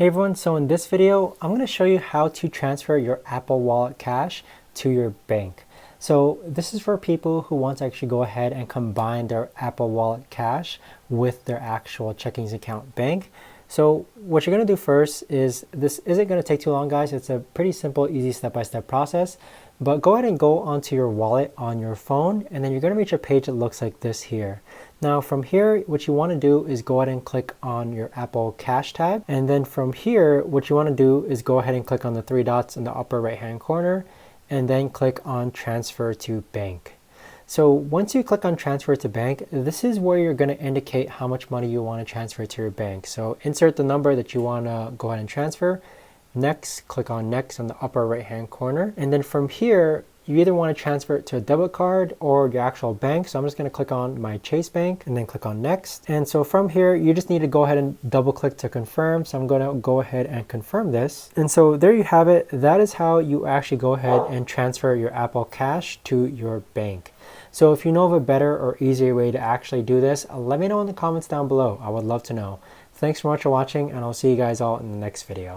Hey everyone, so in this video, I'm going to show you how to transfer your Apple Wallet cash to your bank. So this is for people who want to actually go ahead and combine their Apple Wallet cash with their actual checkings account bank. So what you're going to do first is, this isn't going to take too long, guys. It's a pretty simple, easy step-by-step process. But go ahead and go onto your wallet on your phone, and then you're going to reach a page that looks like this here. Now from here, what you want to do is go ahead and click on your Apple Cash tab. And then from here, what you want to do is go ahead and click on the three dots in the upper right-hand corner, and then click on Transfer to Bank. So once you click on Transfer to Bank, this is where you're going to indicate how much money you want to transfer to your bank. So insert the number that you want to go ahead and transfer. Next, click on Next on the upper right-hand corner. And then from here, you either want to transfer it to a debit card or your actual bank. So I'm just going to click on my Chase Bank and then click on Next. And so from here, you just need to go ahead and double click to confirm. So I'm going to go ahead and confirm this. And so there you have it. That is how you actually go ahead and transfer your Apple Cash to your bank. So if you know of a better or easier way to actually do this, let me know in the comments down below. I would love to know. Thanks so much for watching, and I'll see you guys all in the next video.